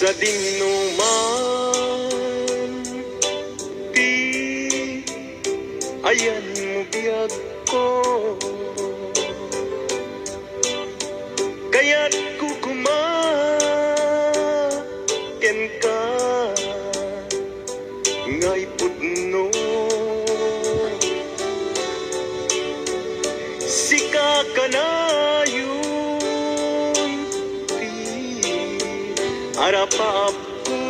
sa dinuman di ayan mo biyag ko, kaya't kukumaken ka ngay pudno. Sika ka na yun di arapap ko,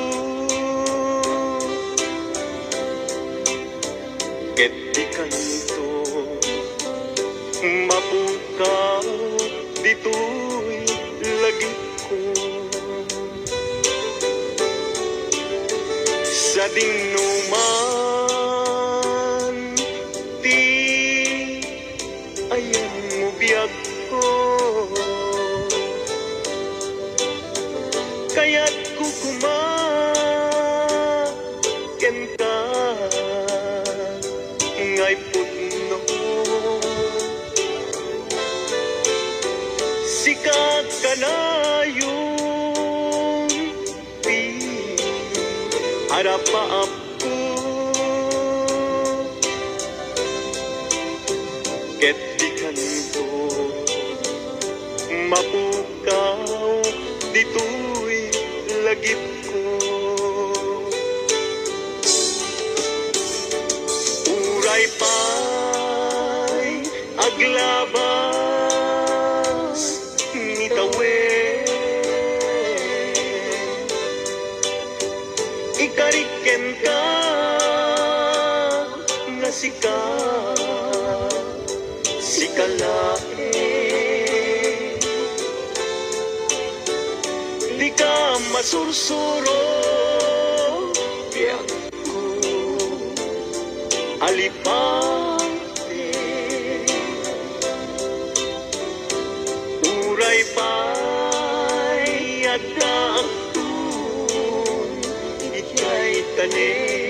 ket di kanto mapukaw dito'y lagi ko. Sa dinuman di ayan mo biyag ko, kaya't kukumaken ka ngay pudno. Sikat ka na yung di harapaap ko, ket di kanto mapukaw dito'y lagip ko. Uray pa'y aglabas ni tawen, ikariken ka nga sikalae, di ka masursuro biyag ko alipante. Uray pa'y adakton ika'y tanim,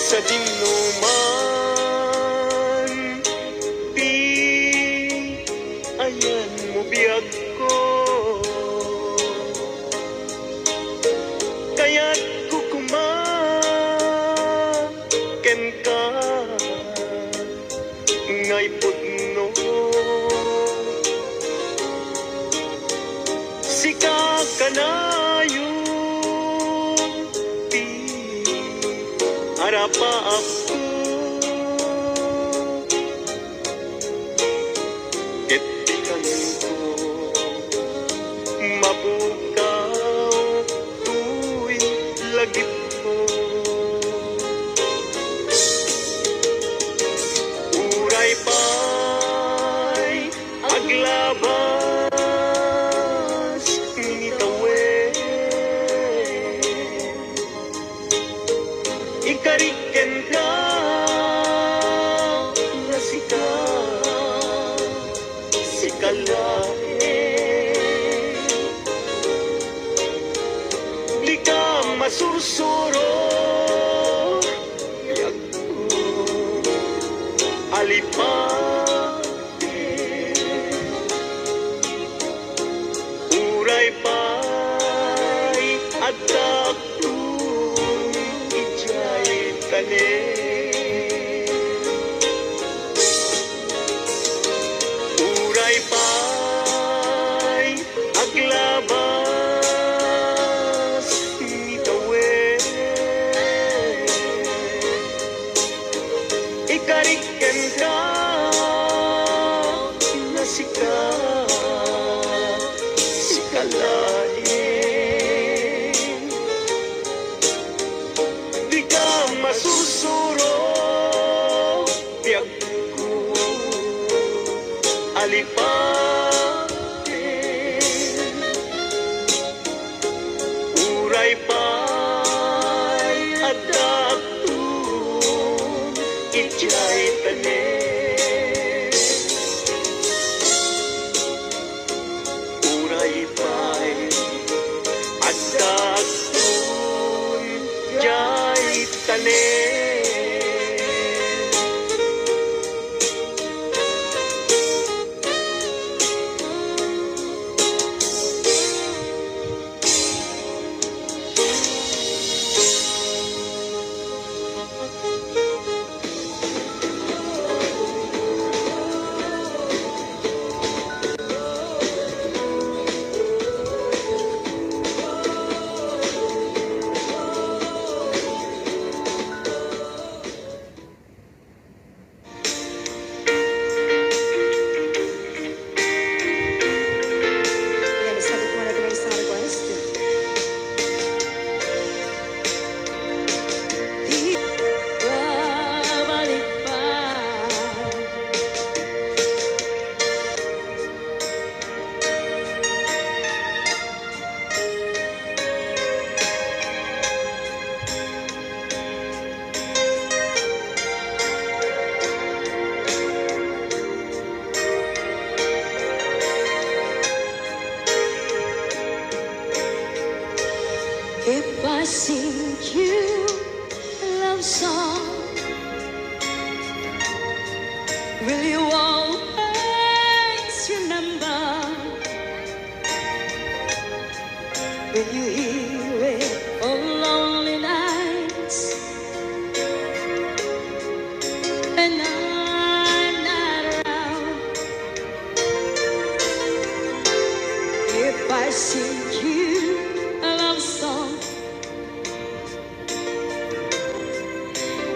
sa dinuman di ayan mo biyag ko, kaya't kukumaken ka ngay pudno. Sika ka na yung di harapaap ko, ket di kanto mapukaw tu'y lagip ko. Uray pa'y aglabas ni tawen, ikariken ka nga sikalae, di ka masursuro biyag ko alipate. Uray pa'y adakton ika'y tanim, uray pa'y aglabas ni tawen, ikariken ka masusuro biag ko alipate uray pa'y adaptun ijay tanen uray pa'y adaptun jay tanen. Again, it's number 4 of the race Southwest. Babalik pa. If I sing you a love song, will you always remember? Will you hear it on lonely nights when I'm not around? If I sing you a love song,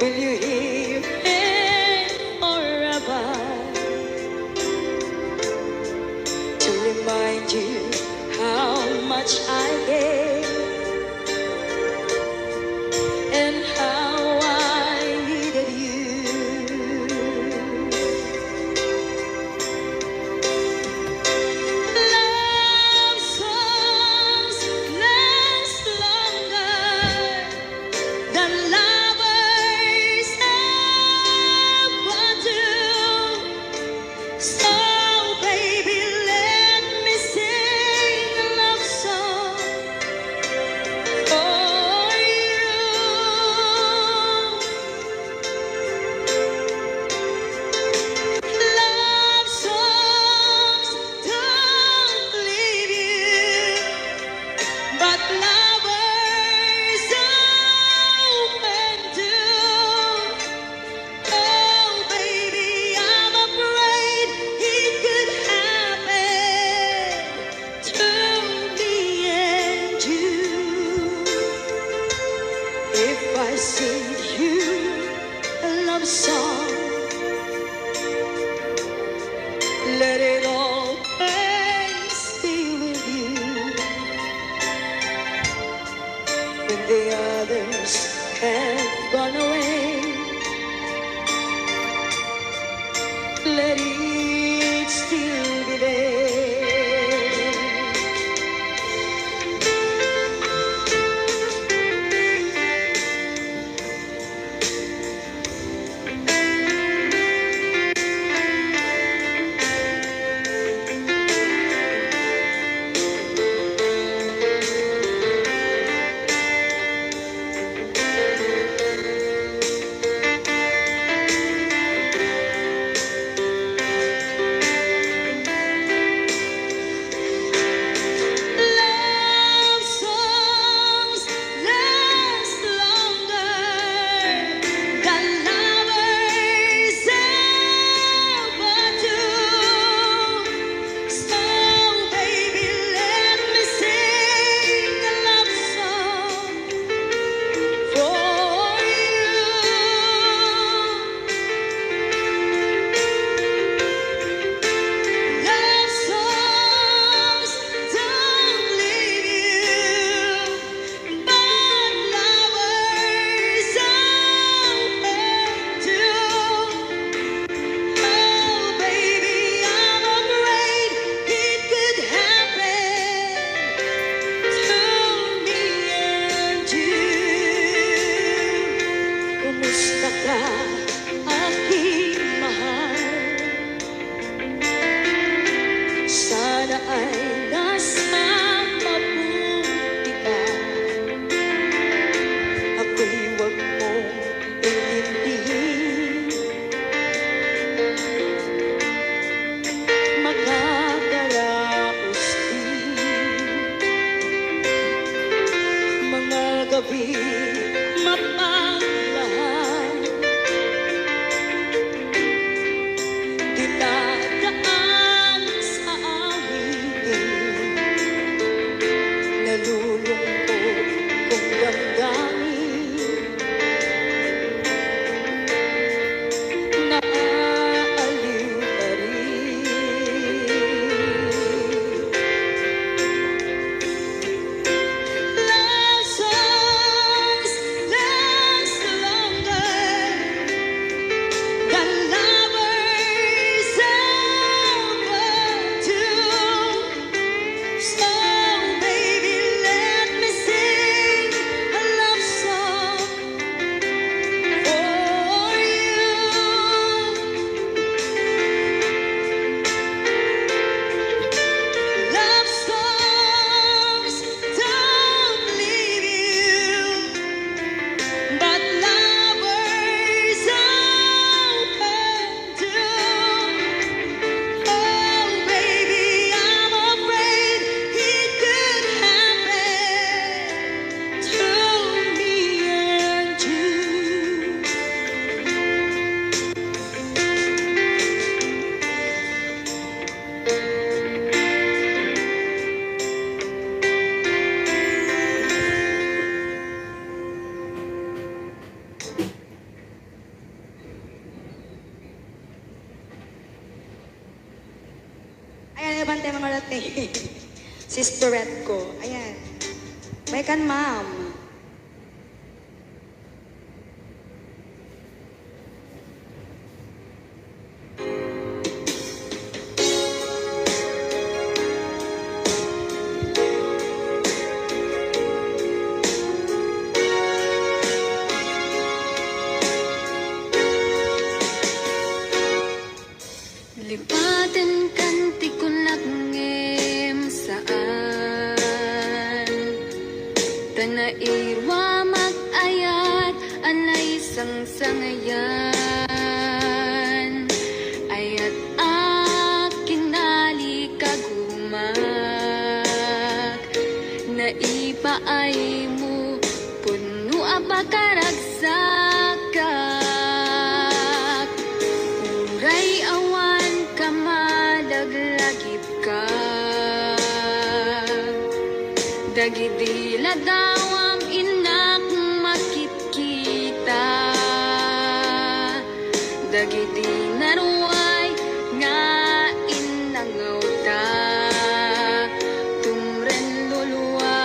will you hear it forever to remind you how much I gave and how I needed you? Love songs last longer than lovers ever do. So, baby, let me sing a love song for you. Love songs don't leave you, but lovers often do. Oh, baby, I'm afraid it could happen to me and you. If I sing you a love song, let it always be with you when the others have gone away. Let it still be there. birthday mga rate. Sisterette ko. Ayan. May kan, ma'am. Lipatan kanti ko nagngem saan Tanairwa mag-ayat anay sang-sangayan Ayat akin nali kagumak Naipaay mo puno apakaragsakat Uray awan ka malaglagip ka Dagidila dawam inak makikita Dagidi naruay nga inangaw ta Tumren luluwa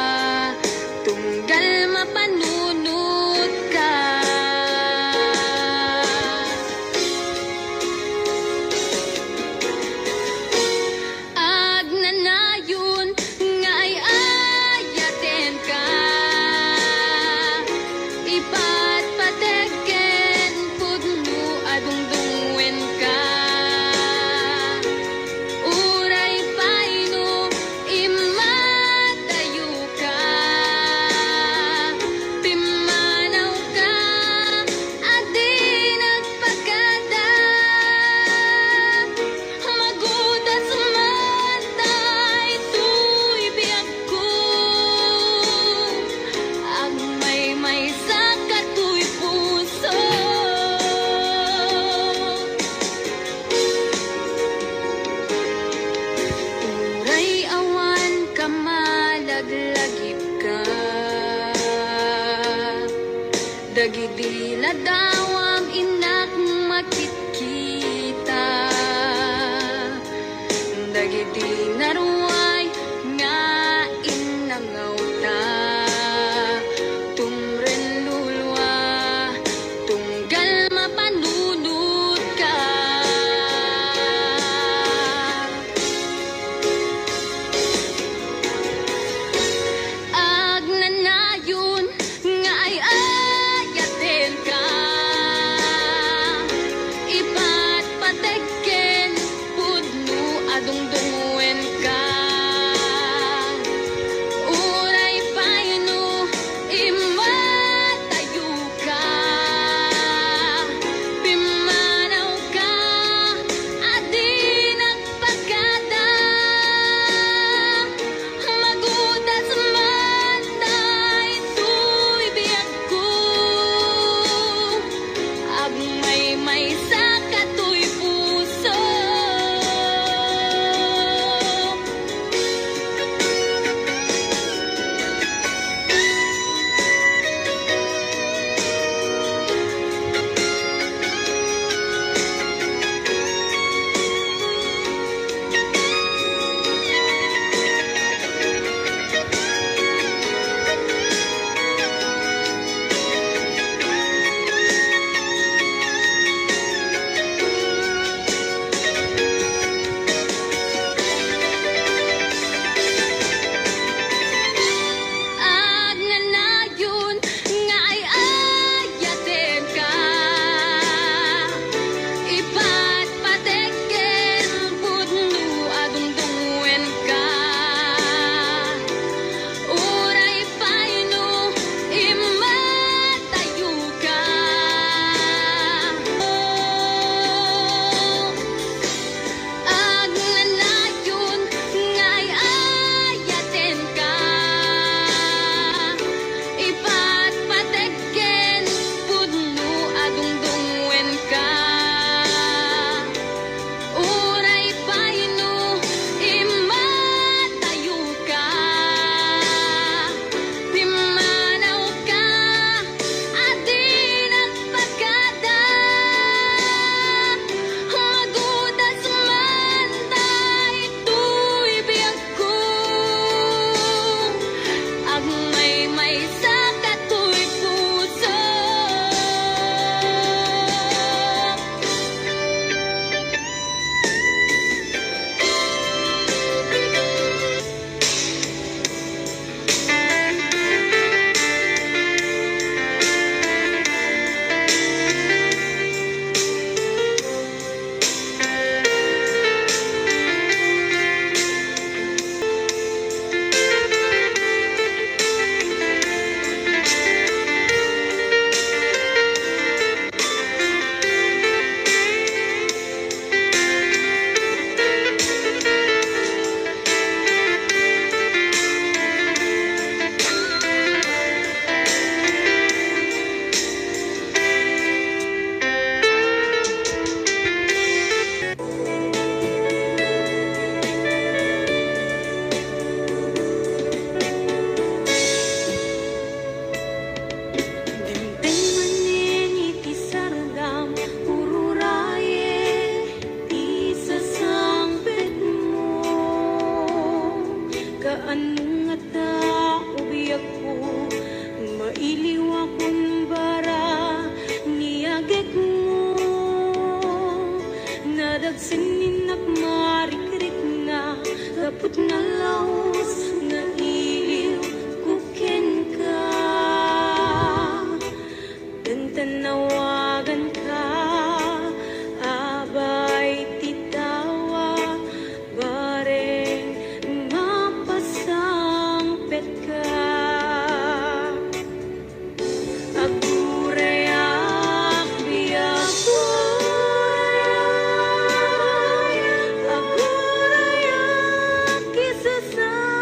tunggal mapanunot ka Agnanayon nga ay ayaten ka Ipat pateken pudno adungdungwen ka Uray paino imatayo ka Pimanaw ka adi nagpagkada Magudas matay tuy biyak ko Ang may saka tuy puso Uray awan ka malaglagip ka Dagidila dawam inak makikita Dagidi naruay nga inangaw ta Tumren lulwa tunggal mapanunot ka Agnanayon nga ay ayaten ka Ipat pateken pudno adungdungwen ka Nagsininak marikrik nga Kaput na laos na iliw Kukin ka Dan tanawagan ka Abay titawa Bareng mapasangpet ka Agurayak biyak Agurayak kisasama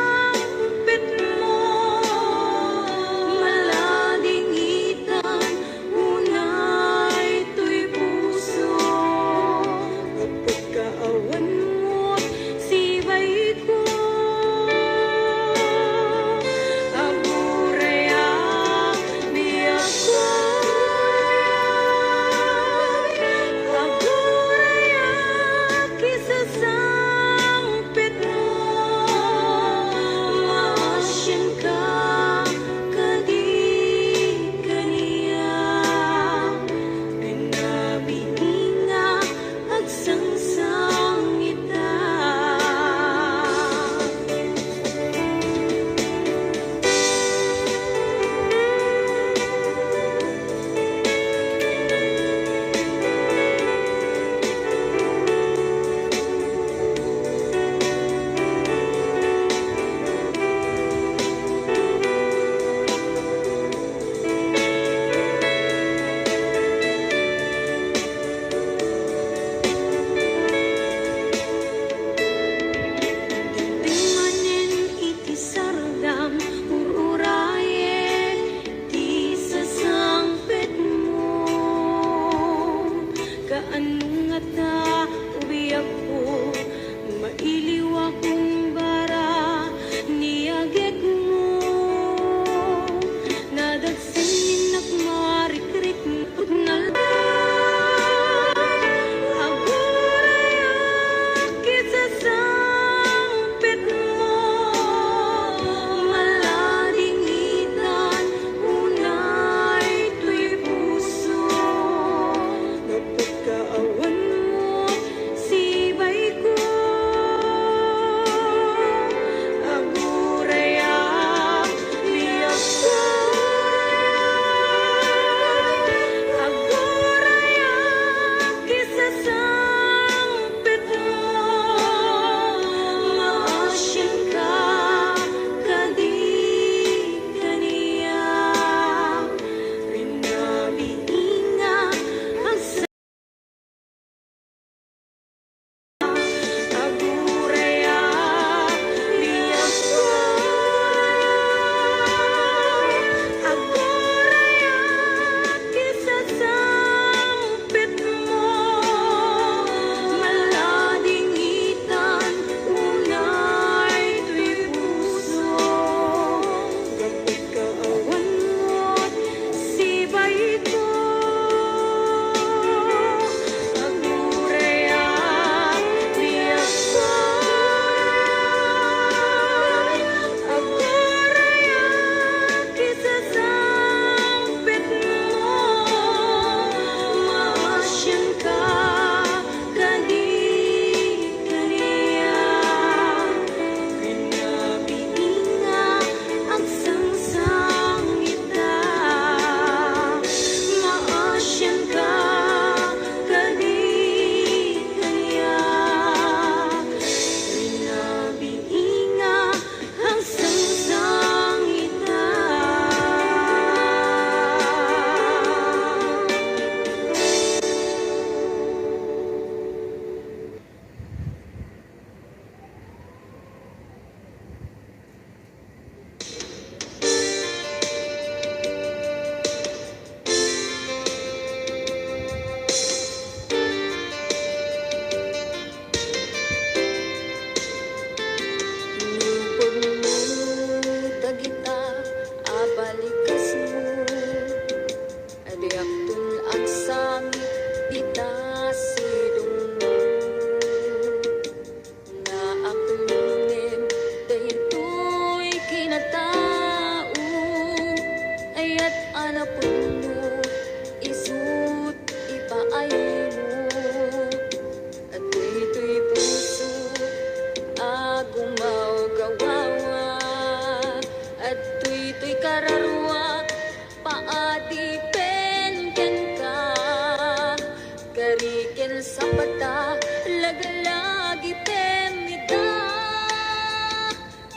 Naglagi pemida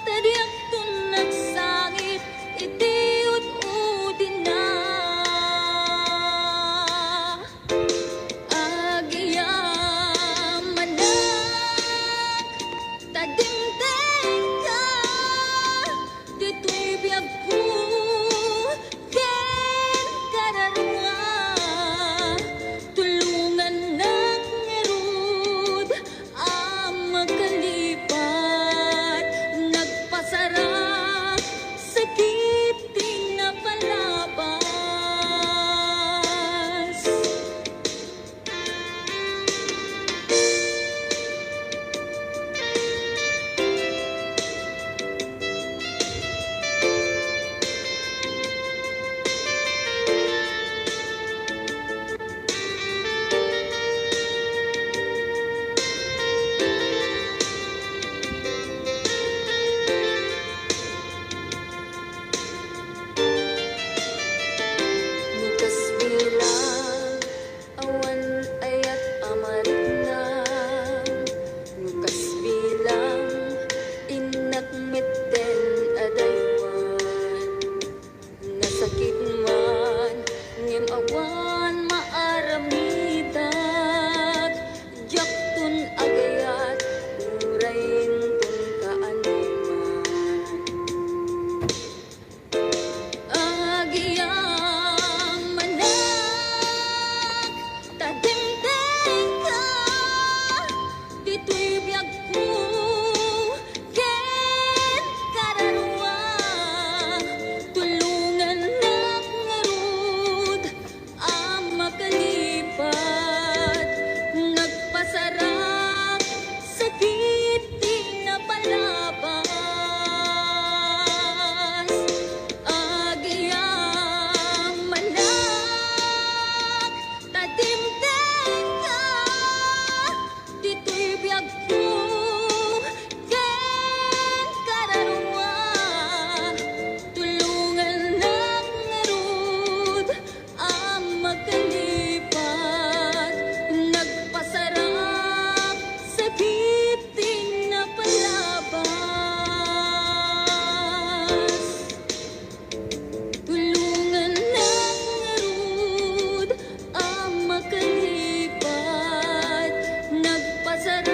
tadiak tunak sangit itiut udin na agiyamanak tadingdeng ka dito'y biyag ko ken kararwa tulungan nak ngerud ang magkalipat nagpasarap sakit pinapalabas. Lukas bilang awan ayat amarit na Lukas bilang inak mitten adaywan nasakit man ngem awan maaramitak jaktun agayat urayin tun kaaniman agiyamanak tadingdeng ka dito'y biyag ko ken kararwa tulungan nak ngarud ang makalipat nagpasarap sakit di napalabas agiyamanak tadimdeng ka dito'y biyag ko ken kararwa tulungan nak ngarud ang magkalipat nagpasarap sakit di napalabas. Tulungan nak ngarud ang makalipat nagpasarap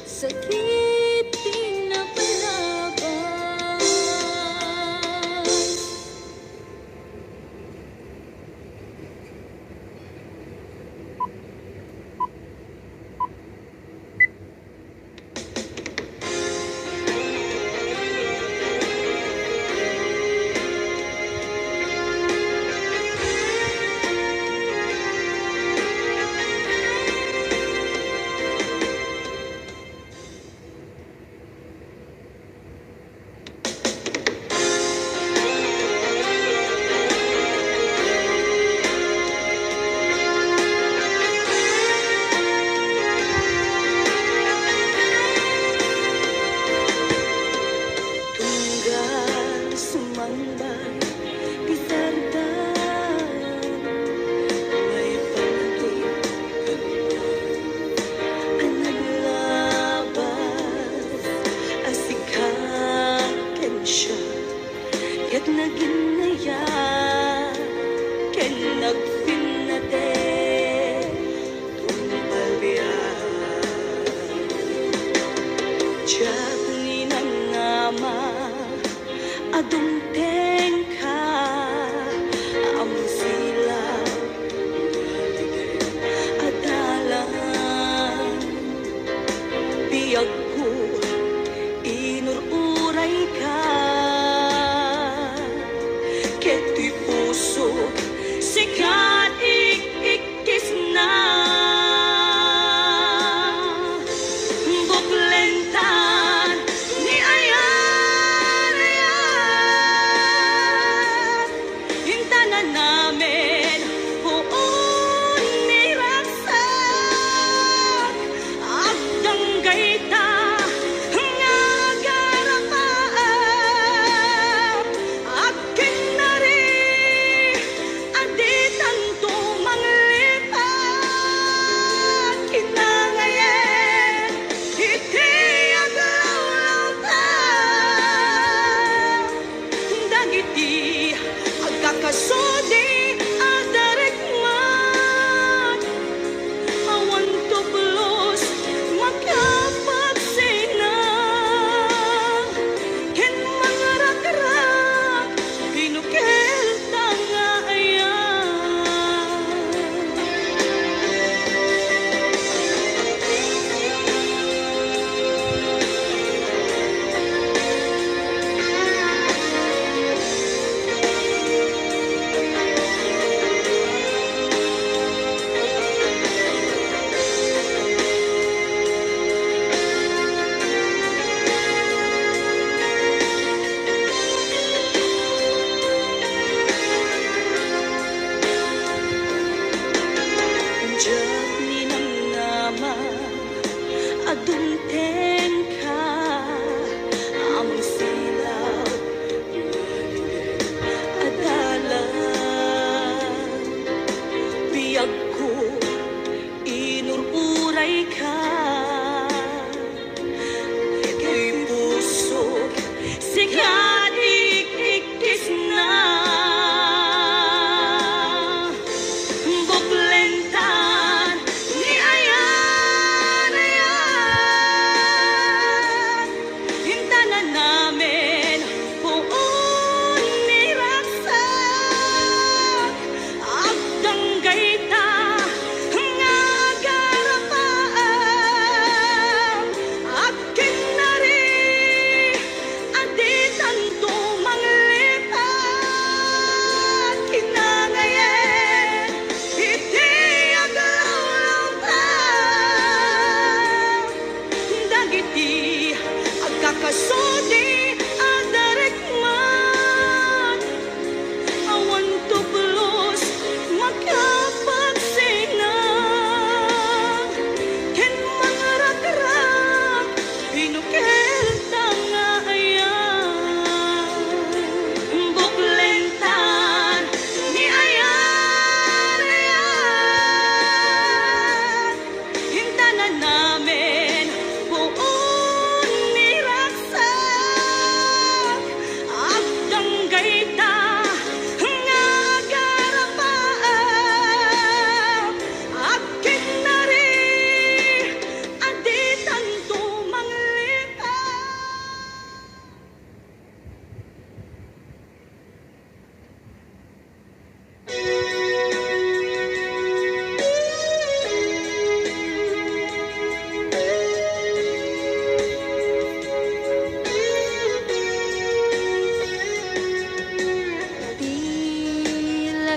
sakit di napalabas. Tunggal sumambay pisardan may panagip ang naglabas asikaken siya ket naginaya ken nagpinate tumpalbiyan Diyak ni nangama adumteng ka among silaw adalan biyag ko inururay ka keto'y puso sikat ikikis na buklentan ni ayan hintanan namin buon ni raksak agdanggay ta nga garapaan akin na rin aditan to manglip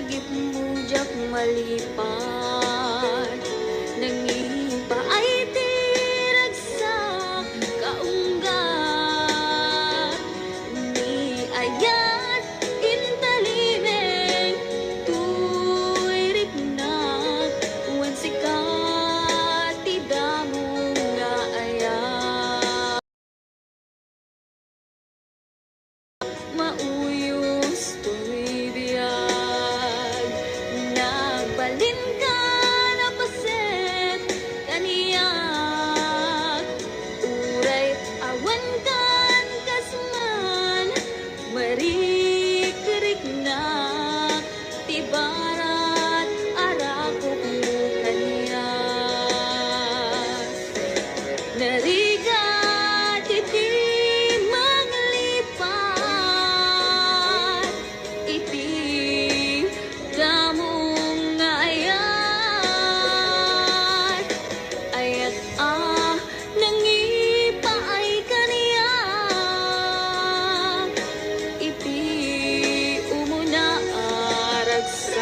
lagip mo jak malipat nangipa ay tiragsak kaunggat ni ayat intalimeng tuirik na wan sikat tidamo nga ayat mauyos tuwi biyag nagbalin ka na paset kaniyak uray awan kan kasman marik-rik na tibarat arakok mo kaniyak narigat iti manglipat iti damong nga ayat ayat nangipa ay kaniyak iti umuna aragsak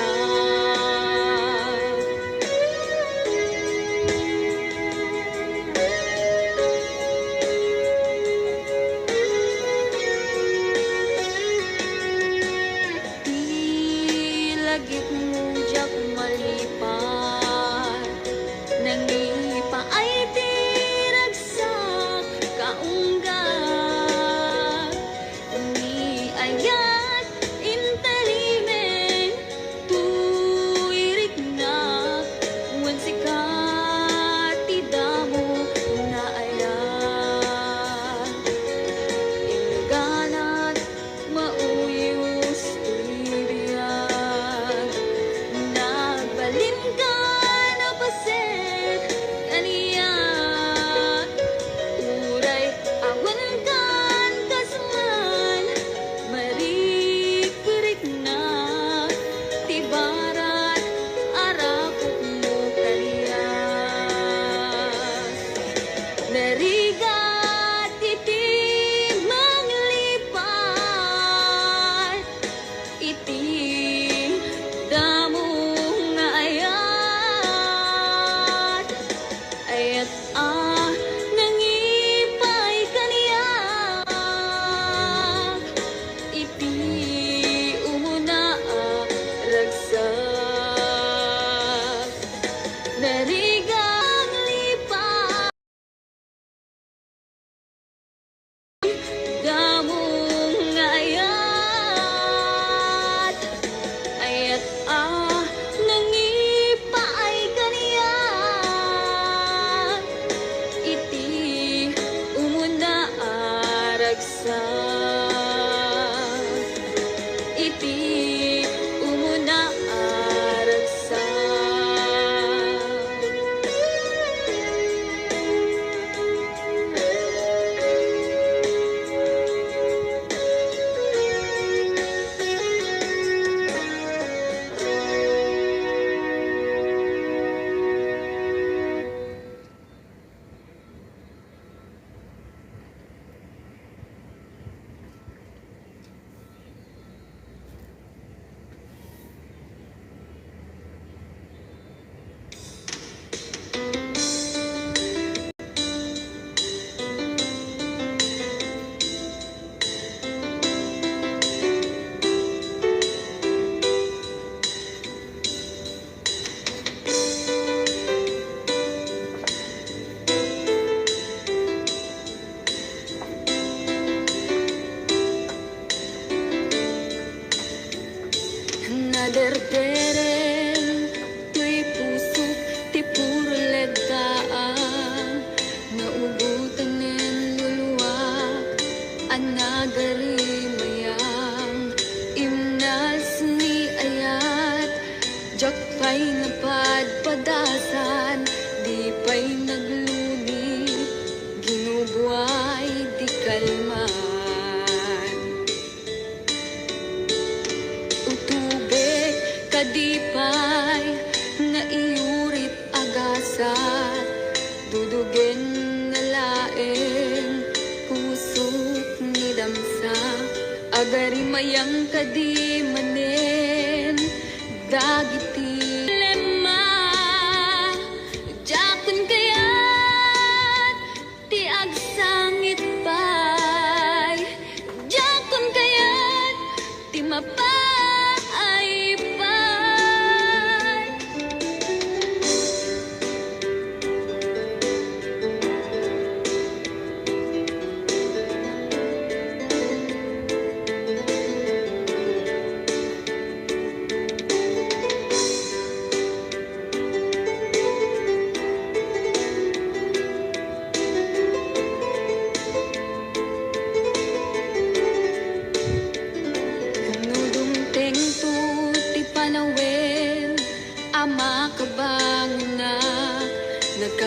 lagip mo jak malipat nangipa ay tiragsak kaunggat ni ayat intalimeng tuirik na wan sikat tidamo na ayat inganat mauyos tuibiyag nagbalin ka na paset kaniyak uray awan kan kasman marik-rik na tibarat arakok mo kaniyak narigat iti manglipat iti damong nga ayat ayat nangipay kaniyak iti umuna ragsak narigang lipat damong nga ayat ayat nangipa ay kaniyak iti umuna aragsak iti umuna aragsak naderdereng tuy pusok ti puro ledtaan naubutan nen luluwak anagari mayang imnas ni ayat jak pa'y napadpadasan di pa'y naglunit ginubuay di kalman utubek kadipay na iurit agasat dudugen na laeng pusok ni damsa agari mayang kadi manen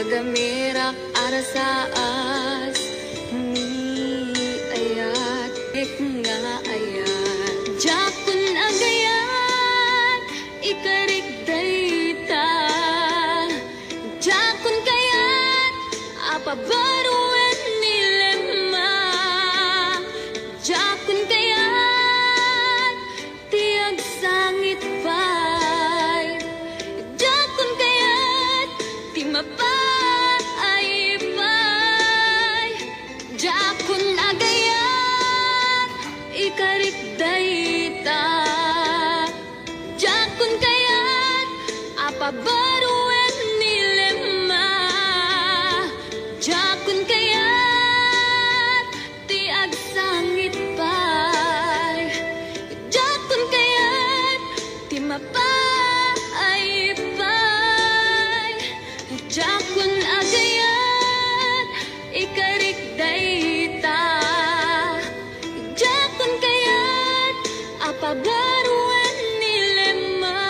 Kagamirak arasaas ni ayat nga ayat Jakun agayat ikarik dayta Jakun kayat apabaruan nilema Jakun kayat tiag sangit pay Jakun kayat ti mapay pay Jakun agayat ikarik dayta Jakun kayat apabaruan nilema Jakun kayat ti agsangit pay Jakun kayat ti mapay pay Jakun agayat ikarik dayta Jakun kayat apabaruan nilema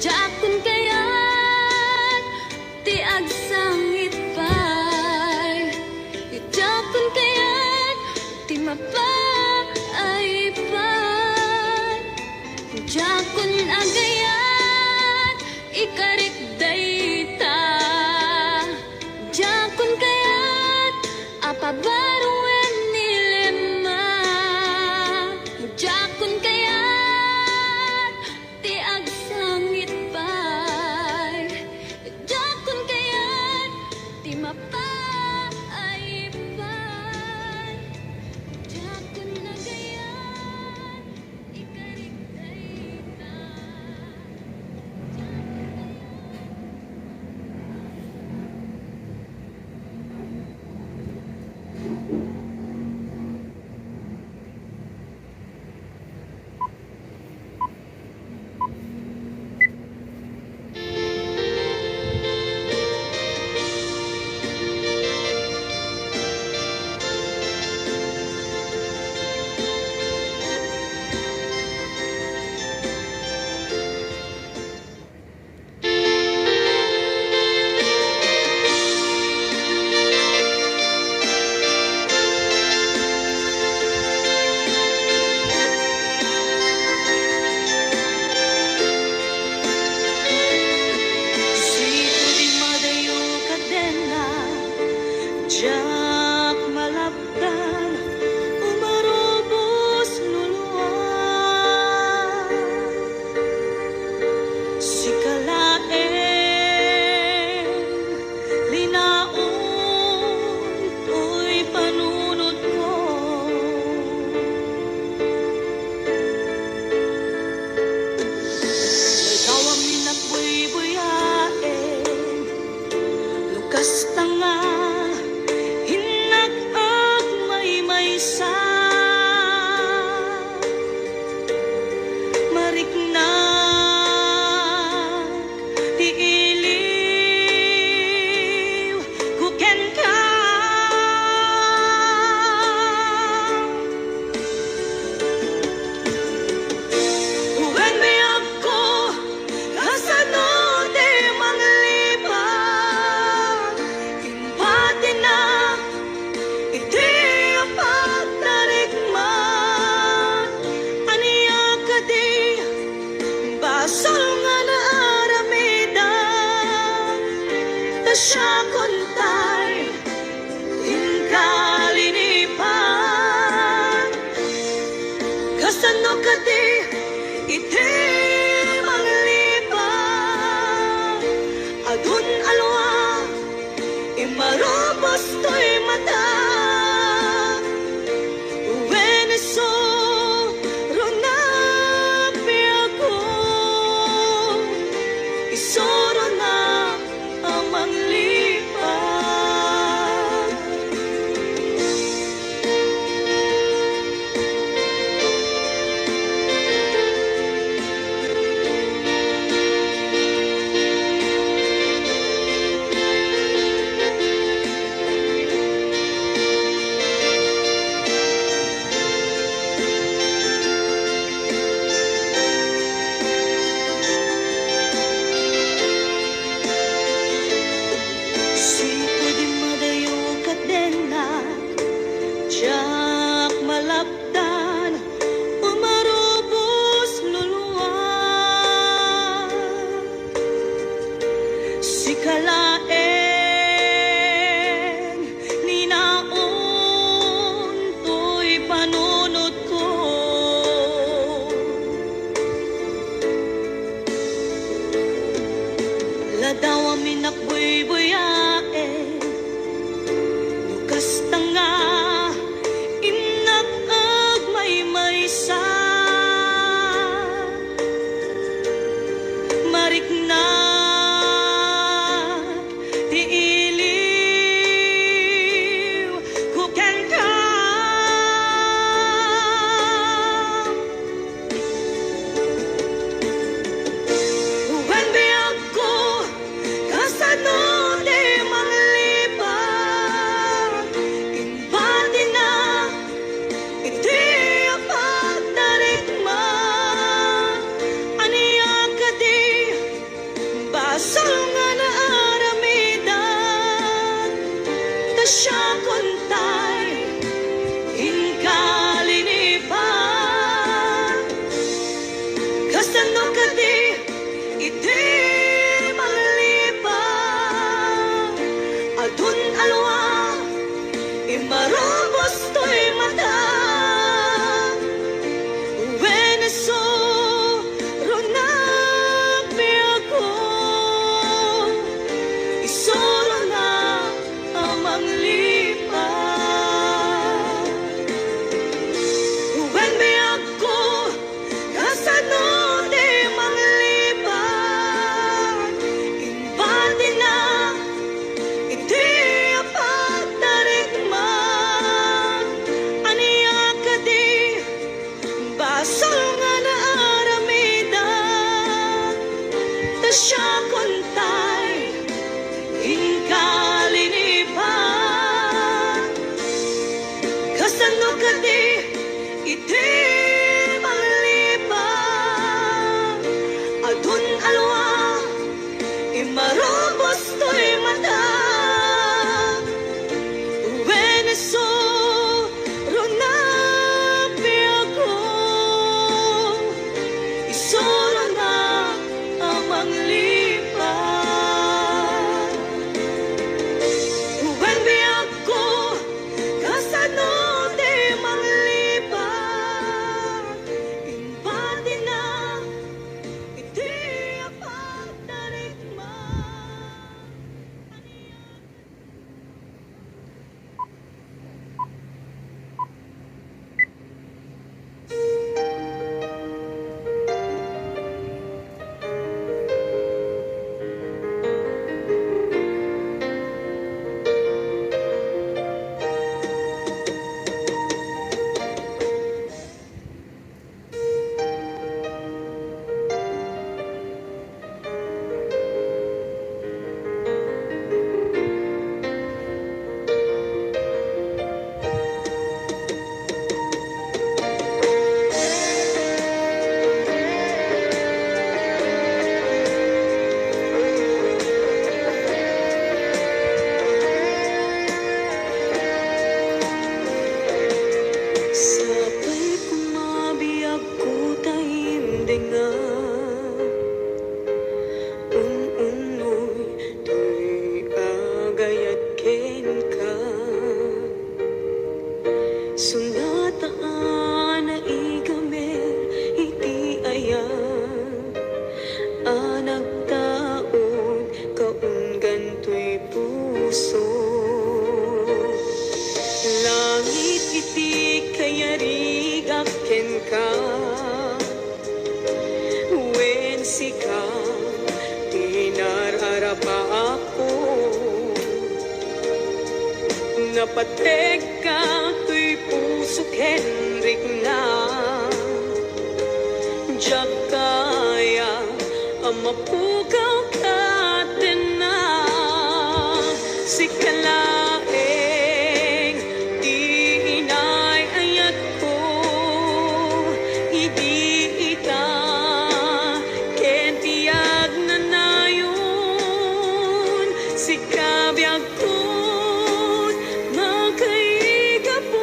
Jakun kayat ti agsangit pay Jakun kayat ti mapay pay Jakun agayat ikarik dayta Jakun kayat apabaruan nilema Jakun kayat ti agsangit pay Jakun kayat ti mapay pay Jakun agayat ikarik dayta Sito di madayo kadena Jak malapdan umarubos luluan Si kalaeng linaon to'y panunod ko Ikaw ang minagbuy-buyain Lukas tanga hinag-ag may-maysa Mariknag ti iliw kuken ka Uwen biyak ko kasano di manglipan Impati na iti apagtarikman Aniya ka di minakboy buyae lukas tanga inak ag may sa marik na tiiliw kuken ka when be ako kasano de manglipat imbati na iti apagtarikma aniya ka di basal nga na aramidan ta siya kontay inkalinipan kasano ka di iti manglipan adun alwa imarobos to'y mata Veneso ronang ako isoro na amang lipan when be ako kasano de manglipan imbati na iti apagtarikma aniya ka di basal nga na aramidan ta siya kontay inkalinipan kasano ka di iti manglipan adun alwa imarobos to'y mata Veneso ronapi ako isoro na amang lipan when be ako kasano de manglipan imbati na iti apagtarikma Sabay kumabiyag ko taimdengan unoy to'y agayat ken ka sunataan na igamer iti ayan anak taon kaunggan to'y puso langit iti kayarigak ken ka wen sika tinararapa ako napatek ka to'y puso kenrik na diyak kaya amapukaw ka din na sikalaeng di inay ayat ko idi ita ken tiyag na nayon sikabiyag ko makaigapon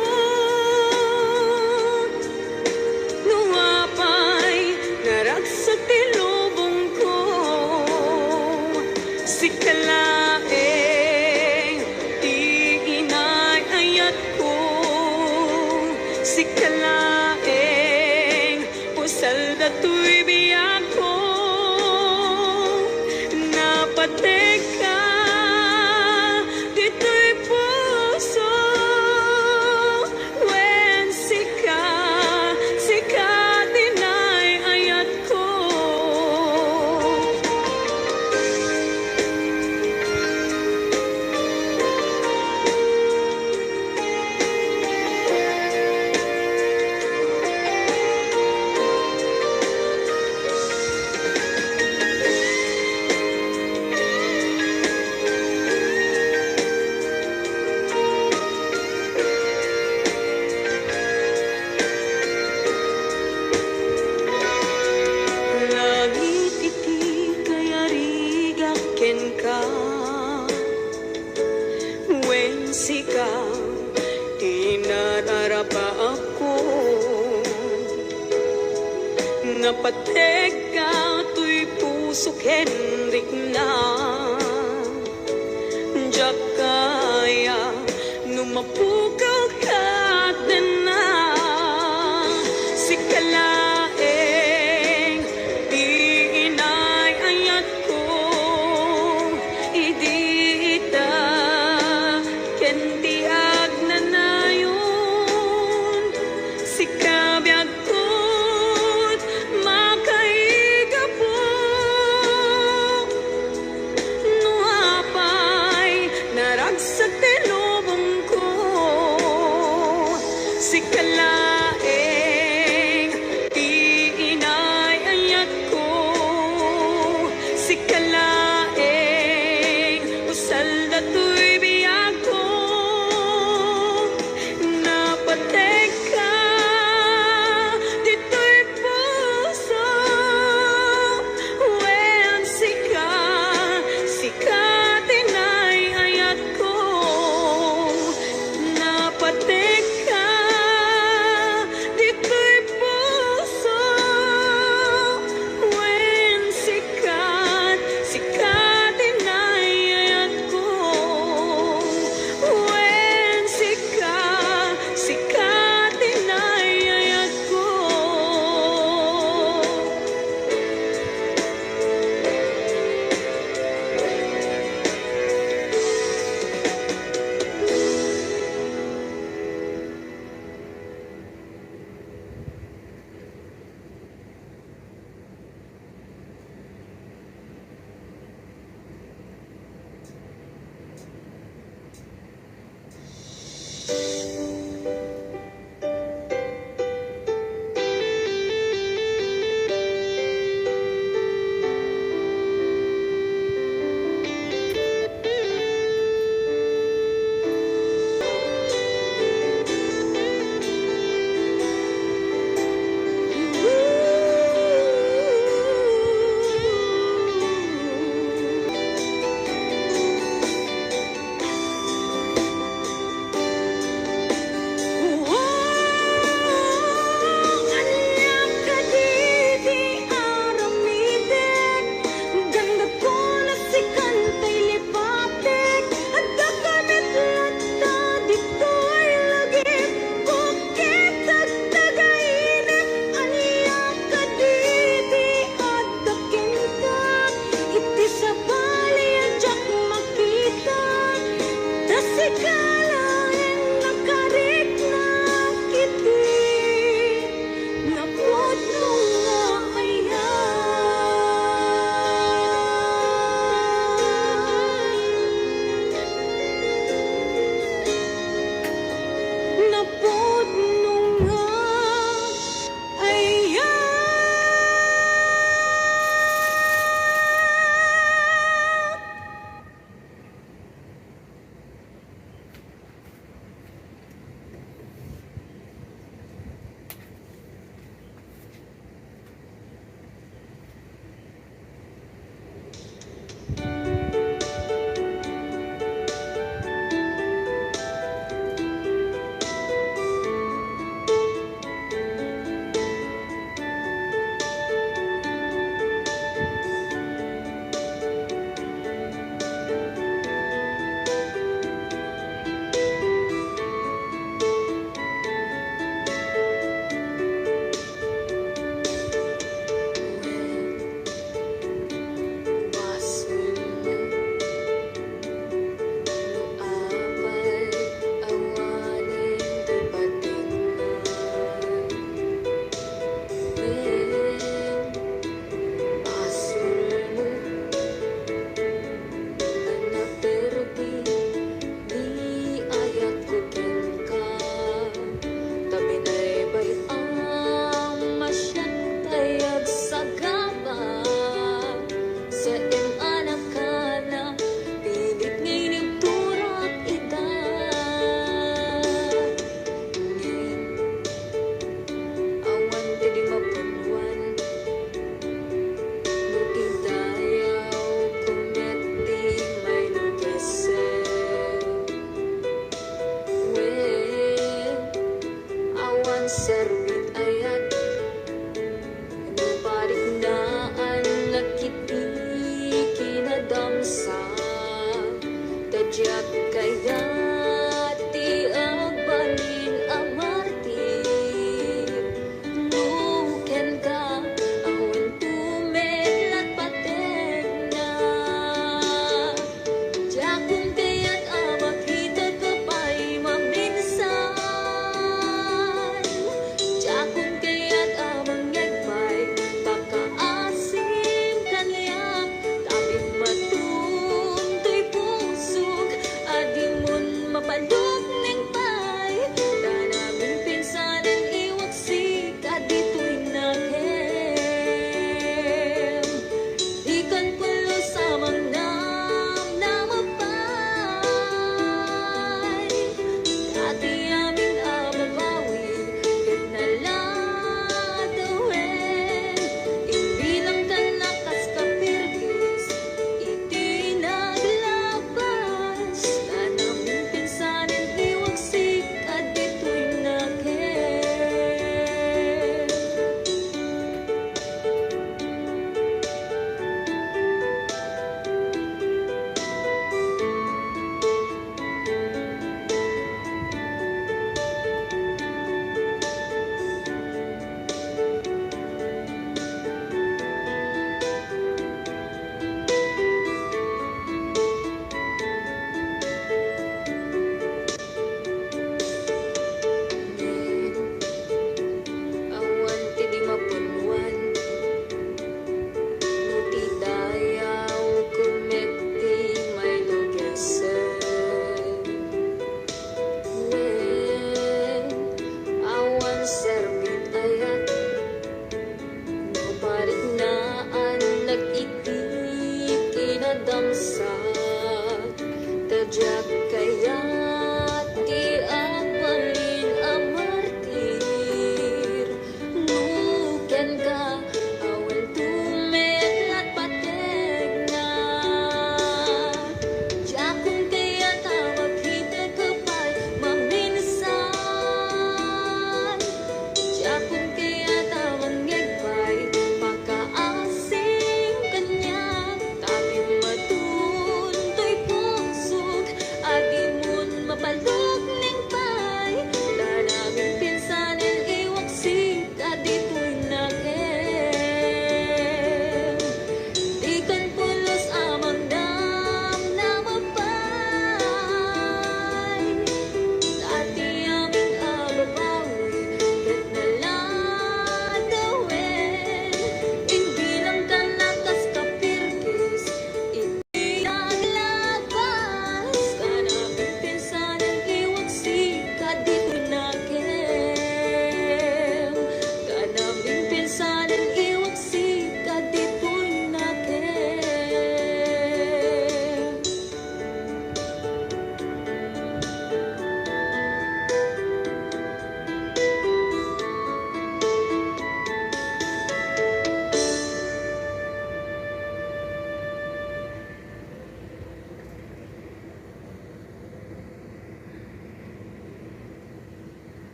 nuapay naragsak ti lubong ko ikaw tuy puso Henrik na Diyak kaya numapukaw ka na si kalaeng di inay ayat ko idita kendi agnanayon si kabyag ko't makaiga po nuapay naragsak tilubong ko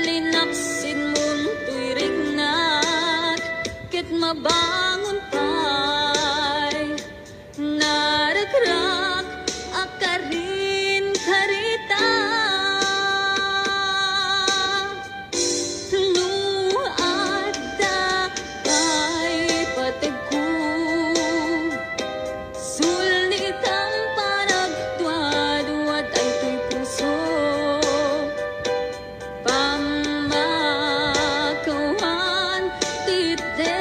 linaksid mon tuy rignak ket mabangon pay naragrak akarin karita luada pay pategku sulit ang panagduad-duad ay tuy puso pamakawan tite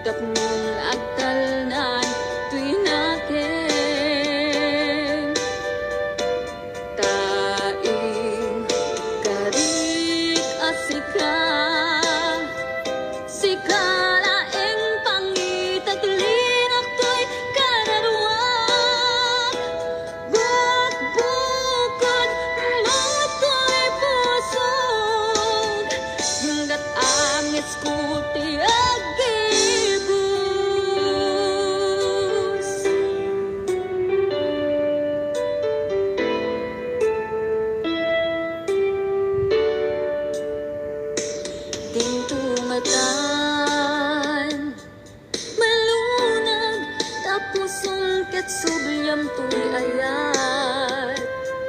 tapnong agtalnan tuy natin taing karik asika sikalaeng pangitaglinak to'y kararuak bukbukod moto'y pusog hinggat angis ko ti agibus tintumatan malunag tapos sungket subyam tuy ayat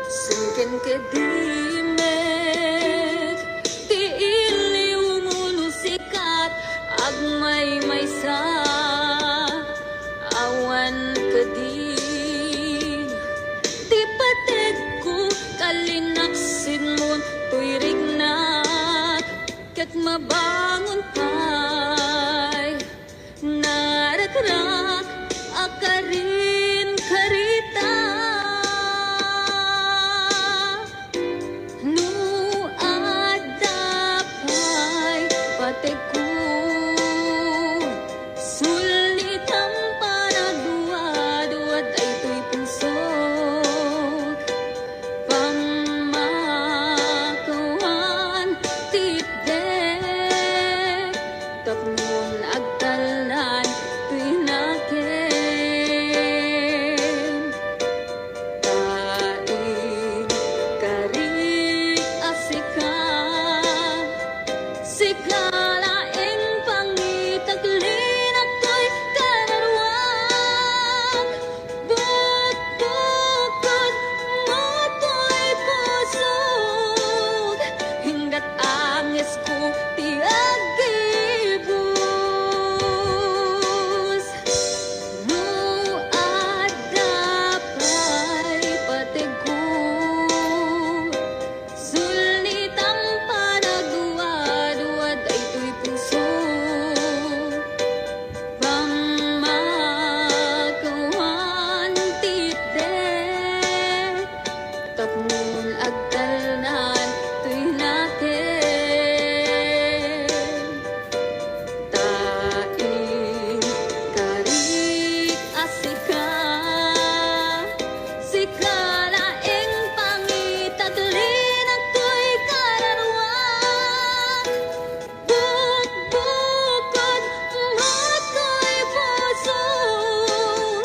sungken kedimek ti iliw nguno sikat agmay maysa awan kedi ti pated ko kalinaksid mon tuy rignak ket mabangon pay naragrak akarin karita nuada pay pategku sulit ang panagduad-duad ay tuy puso pamakawan titdek tapnon agtalnan tuy natin taing karik asika sikalaeng pangitaglinak to'y kararuak bukbukod moto'y pusog hinggat angis ko ti agibus nuada pay pategku sulit ang panagduad-duad ay tuy puso pamakawan titdek tapnon agtalnan tuy natin taing karik asika sikalaeng pangitaglinak to'y kararuak bukbukod moto'y pusog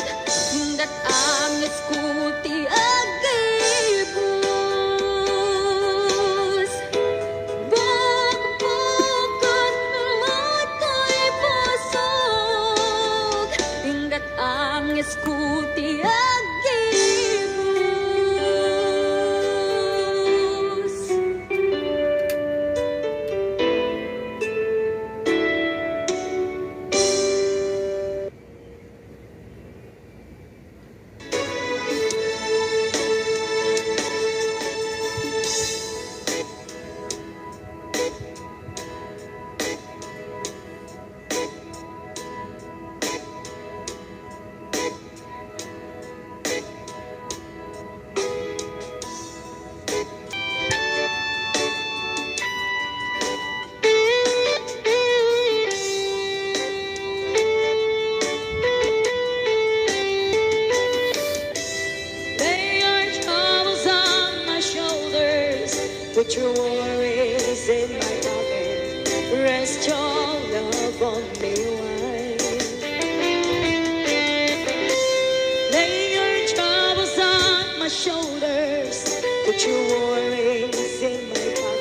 hinggat angis ko ti agibus bukbukod moto'y pusog hinggat angis ko ti agibus. Put your worries in my pocket. Rest your love on me while. Lay your troubles on my shoulders. Put your worries in my pocket.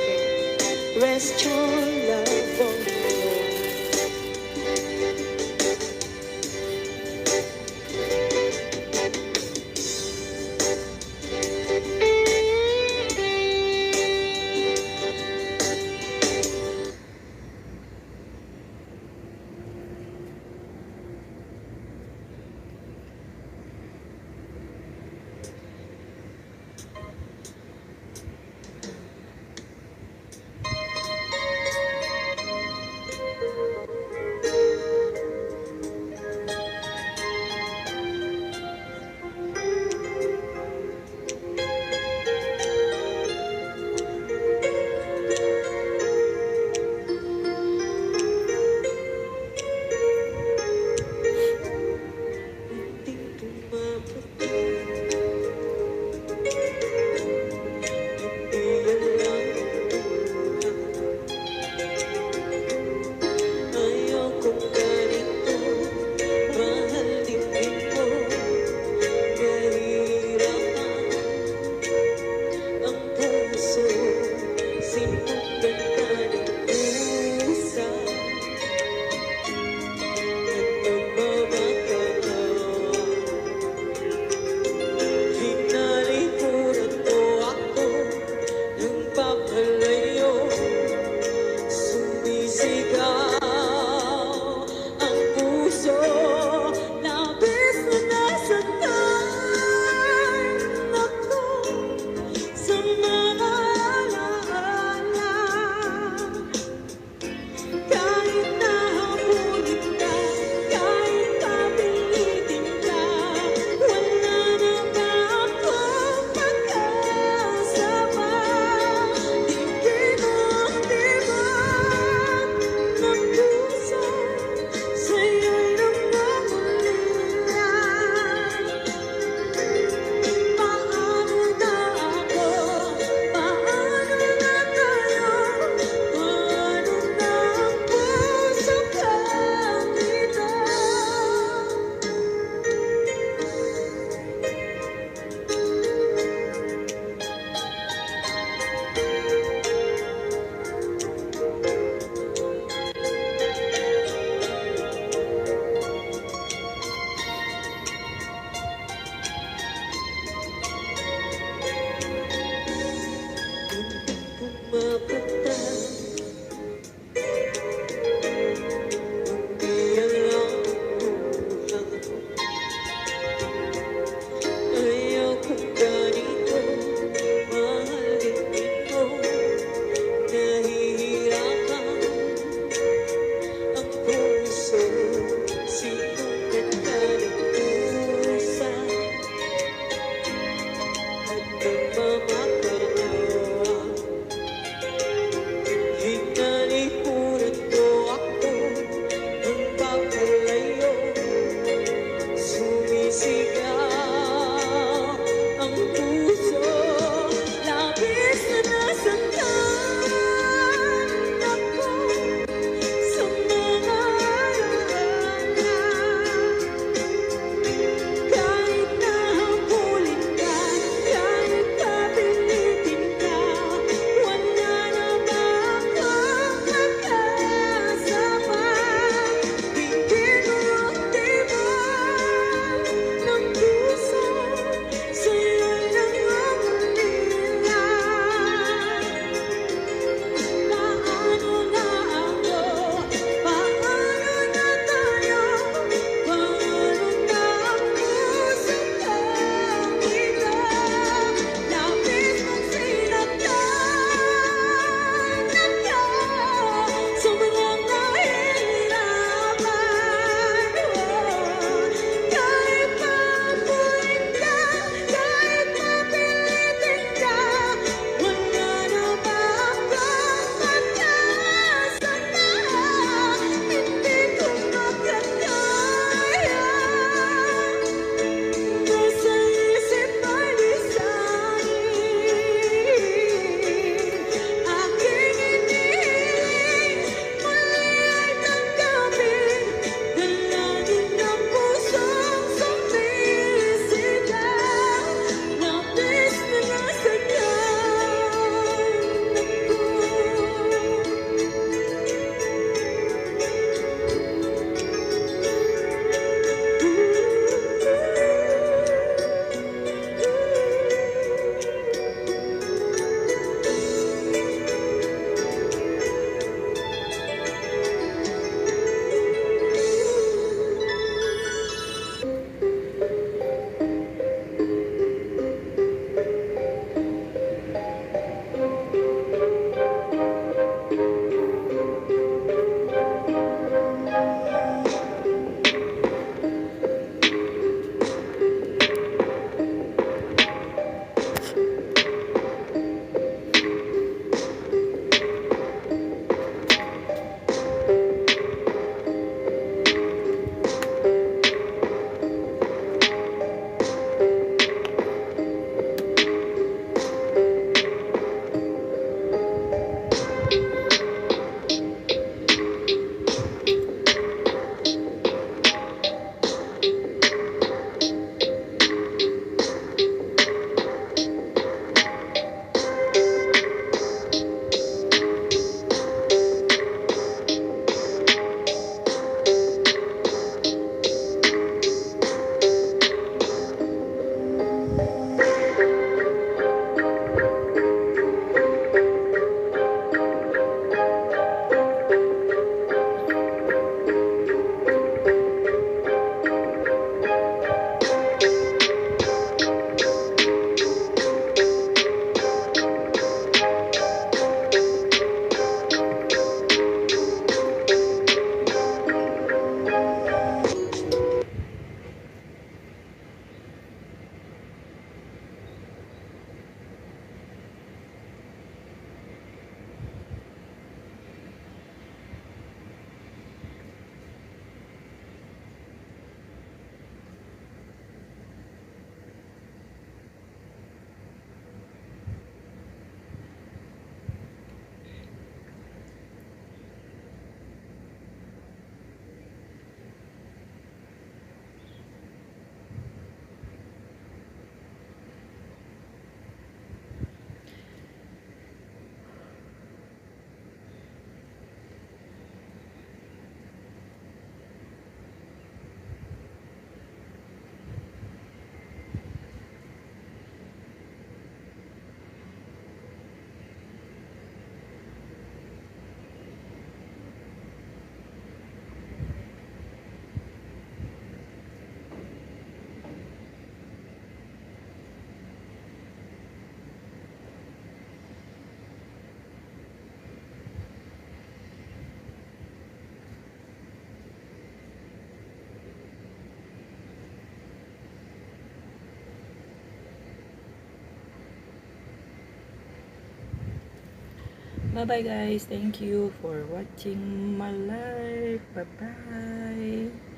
Bye-bye guys. Thank you for watching my life. Bye-bye.